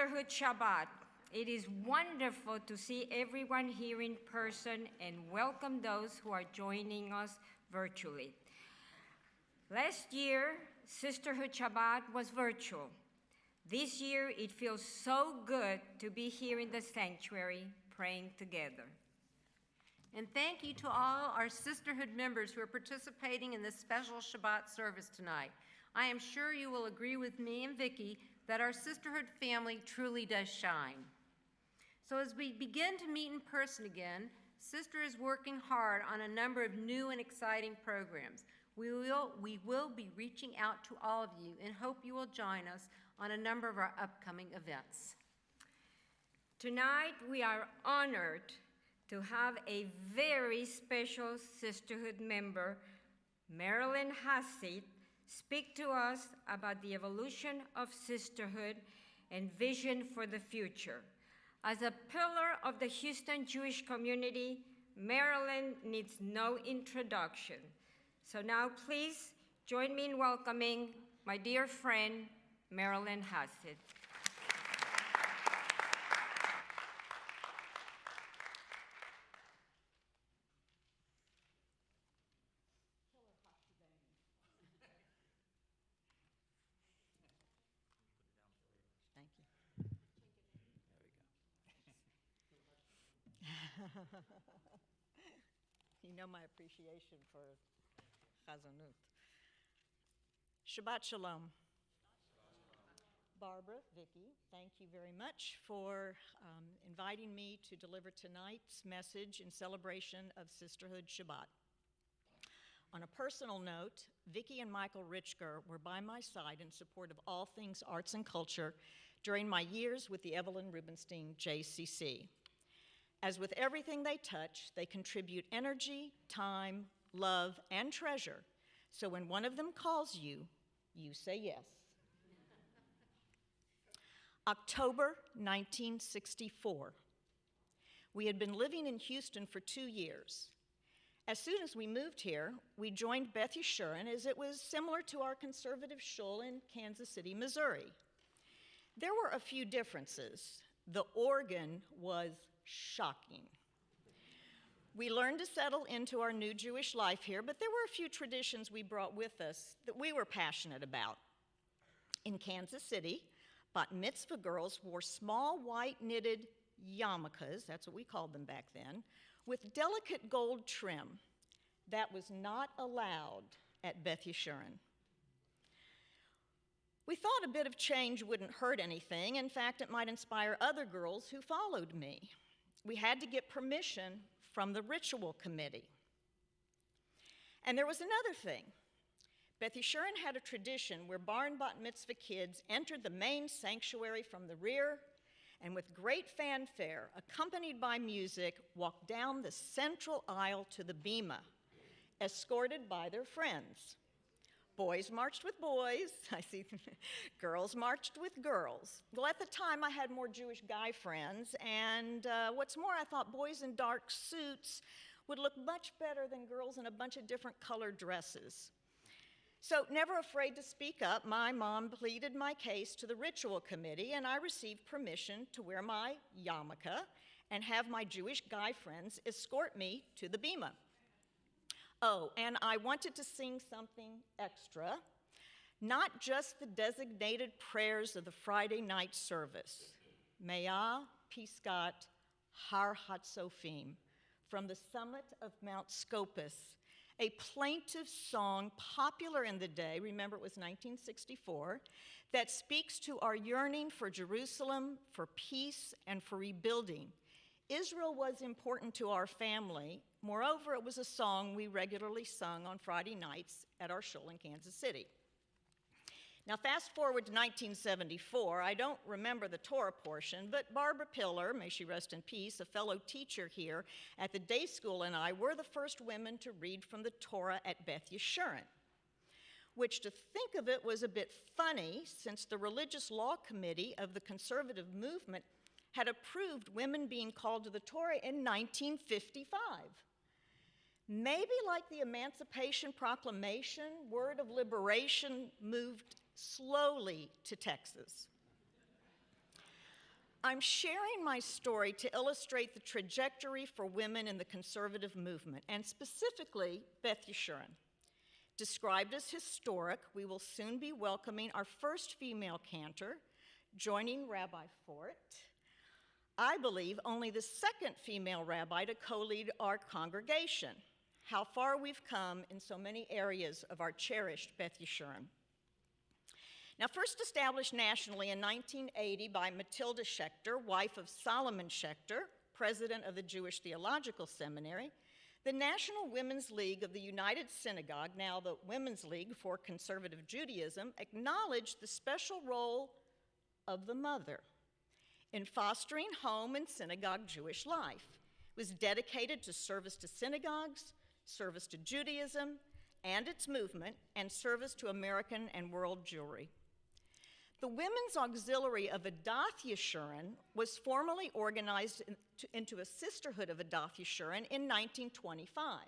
Sisterhood Shabbat. It is wonderful to see everyone here in person and welcome those who are joining us virtually. Last year, Sisterhood Shabbat was virtual. This year, it feels so good to be here in the sanctuary praying together. And thank you to all our Sisterhood members who are participating in this special Shabbat service tonight. I am sure you will agree with me and Vicki that our Sisterhood family truly does shine. So as we begin to meet in person again, Sister is working hard on a number of new and exciting programs. We will be reaching out to all of you and hope you will join us on a number of our upcoming events. Tonight, we are honored to have a very special Sisterhood member, Marilyn Hassid, speak to us about the evolution of sisterhood and vision for the future. As a pillar of the Houston Jewish community, Marilyn needs no introduction. So now please join me in welcoming my dear friend, Marilyn Hassid. Thank you. There we go. You know my appreciation for Chazanut. Shabbat Shalom. Barbara, Vicki, thank you very much for inviting me to deliver tonight's message in celebration of Sisterhood Shabbat. On a personal note, Vicki and Michael Richger were by my side in support of all things arts and culture during my years with the Evelyn Rubenstein JCC. As with everything they touch, they contribute energy, time, love, and treasure. So when one of them calls you, you say yes. October 1964. We had been living in Houston for 2 years. As soon as we moved here, we joined Beth Yeshurun, as it was similar to our conservative shul in Kansas City, Missouri. There were a few differences. The organ was shocking. We learned to settle into our new Jewish life here, but there were a few traditions we brought with us that we were passionate about. In Kansas City, bat mitzvah girls wore small white knitted yarmulkes, that's what we called them back then, with delicate gold trim. That was not allowed at Beth Yeshurun. We thought a bit of change wouldn't hurt anything. In fact, it might inspire other girls who followed me. We had to get permission from the ritual committee. And there was another thing. Beth Yeshurun had a tradition where bar and bat mitzvah kids entered the main sanctuary from the rear and with great fanfare, accompanied by music, walked down the central aisle to the bima, escorted by their friends. Boys marched with boys, I see, girls marched with girls. Well, at the time, I had more Jewish guy friends, and what's more, I thought boys in dark suits would look much better than girls in a bunch of different colored dresses. So, never afraid to speak up, my mom pleaded my case to the ritual committee, and I received permission to wear my yarmulke and have my Jewish guy friends escort me to the bima. Oh, and I wanted to sing something extra, not just the designated prayers of the Friday night service, Me'ah Piskat Har Hatzofim, from the summit of Mount Scopus, a plaintive song popular in the day, remember it was 1964, that speaks to our yearning for Jerusalem, for peace, and for rebuilding. Israel was important to our family. Moreover, it was a song we regularly sung on Friday nights at our shul in Kansas City. Now, fast forward to 1974, I don't remember the Torah portion, but Barbara Pillar, may she rest in peace, a fellow teacher here at the day school, and I were the first women to read from the Torah at Beth Yeshurun, which, to think of it, was a bit funny since the Religious Law Committee of the conservative movement had approved women being called to the Torah in 1955. Maybe like the Emancipation Proclamation, word of liberation moved slowly to Texas. I'm sharing my story to illustrate the trajectory for women in the conservative movement, and specifically Beth Yeshurun. Described as historic, we will soon be welcoming our first female cantor, joining Rabbi Fort. I believe only the second female rabbi to co-lead our congregation. How far we've come in so many areas of our cherished Beth Yeshurun. Now, first established nationally in 1980 by Matilda Schechter, wife of Solomon Schechter, president of the Jewish Theological Seminary, the National Women's League of the United Synagogue, now the Women's League for Conservative Judaism, acknowledged the special role of the mother in fostering home and synagogue Jewish life. It was dedicated to service to synagogues, service to Judaism and its movement, and service to American and world Jewry. The Women's Auxiliary of Adath Yeshurun was formally organized into a Sisterhood of Adath Yeshurun in 1925.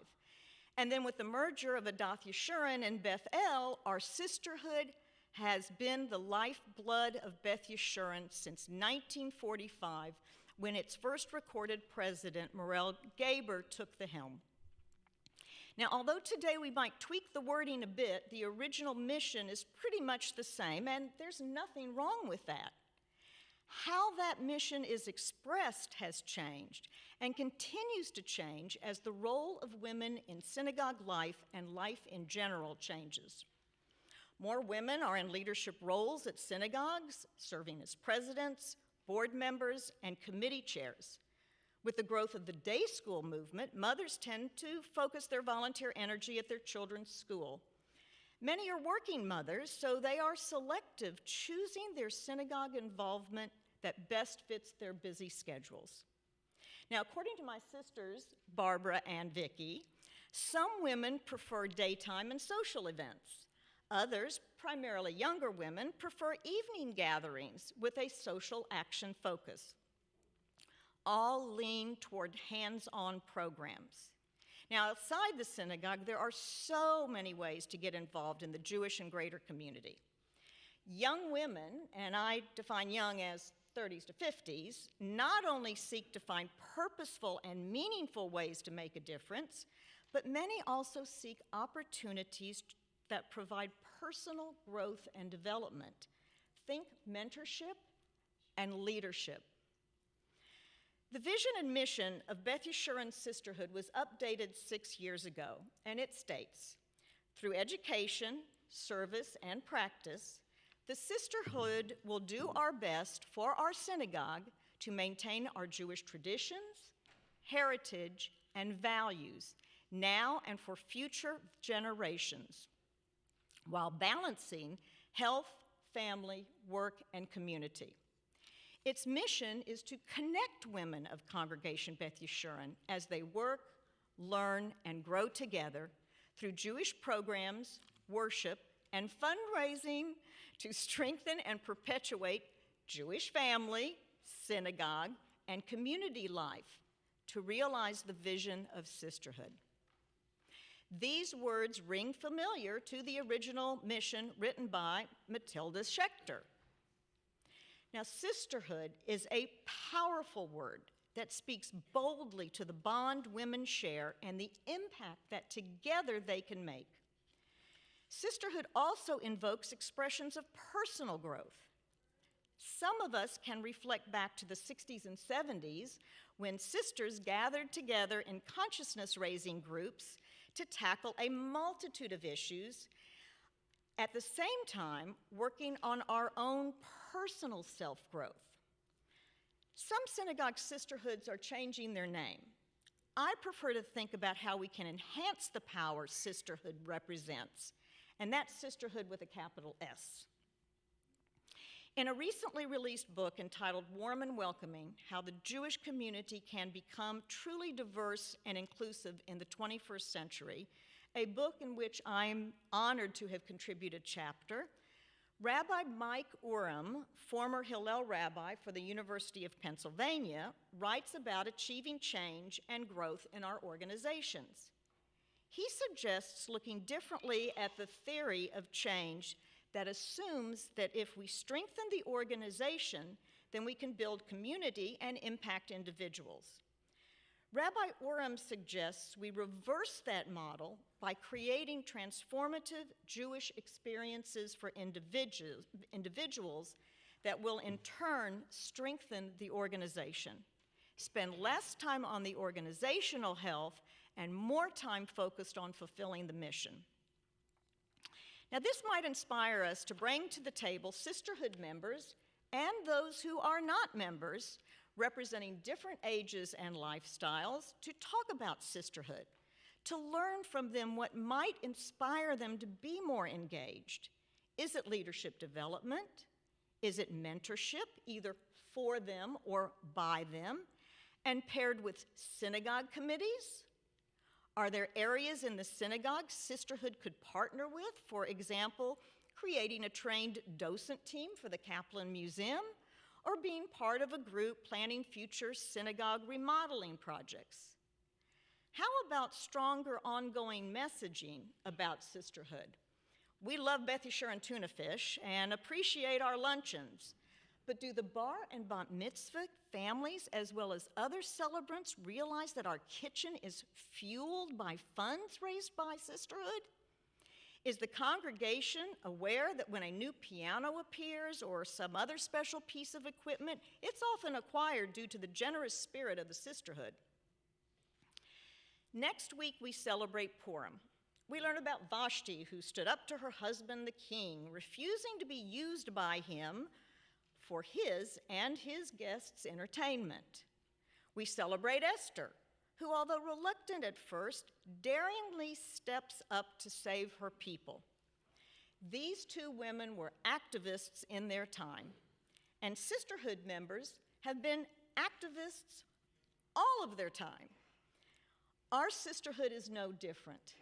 And then with the merger of Adath Yeshurun and Beth El, our sisterhood has been the lifeblood of Beth Yeshurun since 1945, when its first recorded president, Morel Gaber, took the helm. Now, although today we might tweak the wording a bit, the original mission is pretty much the same, and there's nothing wrong with that. How that mission is expressed has changed and continues to change as the role of women in synagogue life and life in general changes. More women are in leadership roles at synagogues, serving as presidents, board members, and committee chairs. With the growth of the day school movement, mothers tend to focus their volunteer energy at their children's school. Many are working mothers, so they are selective, choosing their synagogue involvement that best fits their busy schedules. Now, according to my sisters, Barbara and Vicki, some women prefer daytime and social events. Others, primarily younger women, prefer evening gatherings with a social action focus. All lean toward hands-on programs. Now, outside the synagogue, there are so many ways to get involved in the Jewish and greater community. Young women, and I define young as 30s to 50s, not only seek to find purposeful and meaningful ways to make a difference, but many also seek opportunities that provide personal growth and development. Think mentorship and leadership. The vision and mission of Beth Yeshurun Sisterhood was updated 6 years ago, and it states, through education, service, and practice, the Sisterhood will do our best for our synagogue to maintain our Jewish traditions, heritage, and values now and for future generations, while balancing health, family, work, and community. Its mission is to connect women of Congregation Beth Yeshurun as they work, learn, and grow together through Jewish programs, worship, and fundraising to strengthen and perpetuate Jewish family, synagogue, and community life to realize the vision of sisterhood. These words ring familiar to the original mission written by Matilda Schechter. Now, sisterhood is a powerful word that speaks boldly to the bond women share and the impact that together they can make. Sisterhood also invokes expressions of personal growth. Some of us can reflect back to the 60s and 70s when sisters gathered together in consciousness-raising groups to tackle a multitude of issues, at the same time working on our own personal self-growth. Some synagogue sisterhoods are changing their name. I prefer to think about how we can enhance the power sisterhood represents, and that's sisterhood with a capital S. In a recently released book entitled Warm and Welcoming, How the Jewish Community Can Become Truly Diverse and Inclusive in the 21st Century, a book in which I'm honored to have contributed a chapter, Rabbi Mike Urim, former Hillel rabbi for the University of Pennsylvania, writes about achieving change and growth in our organizations. He suggests looking differently at the theory of change that assumes that if we strengthen the organization, then we can build community and impact individuals. Rabbi Urim suggests we reverse that model by creating transformative Jewish experiences for individuals that will in turn strengthen the organization. Spend less time on the organizational health and more time focused on fulfilling the mission. Now, this might inspire us to bring to the table sisterhood members and those who are not members, representing different ages and lifestyles, to talk about sisterhood, to learn from them what might inspire them to be more engaged. Is it leadership development? Is it mentorship, either for them or by them, and paired with synagogue committees? Are there areas in the synagogue sisterhood could partner with? For example, creating a trained docent team for the Kaplan Museum, or being part of a group planning future synagogue remodeling projects? How about stronger ongoing messaging about sisterhood? We love Beth Yeshurun tuna fish and appreciate our luncheons, but do the bar and bat mitzvah families as well as other celebrants realize that our kitchen is fueled by funds raised by sisterhood? Is the congregation aware that when a new piano appears or some other special piece of equipment, it's often acquired due to the generous spirit of the sisterhood? Next week, we celebrate Purim. We learn about Vashti, who stood up to her husband, the king, refusing to be used by him for his and his guests' entertainment. We celebrate Esther, who, although reluctant at first, daringly steps up to save her people. These two women were activists in their time, and sisterhood members have been activists all of their time. Our sisterhood is no different.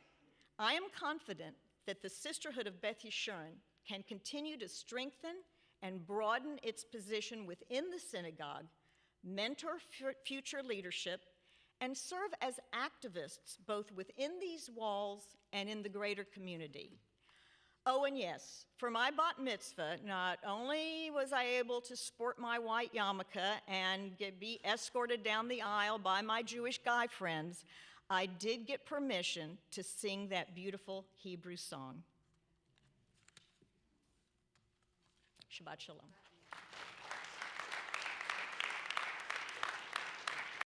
I am confident that the Sisterhood of Beth Yeshurun can continue to strengthen and broaden its position within the synagogue, mentor future leadership, and serve as activists both within these walls and in the greater community. Oh, and yes, for my bat mitzvah, not only was I able to sport my white yarmulke and be escorted down the aisle by my Jewish guy friends, I did get permission to sing that beautiful Hebrew song. Shabbat Shalom.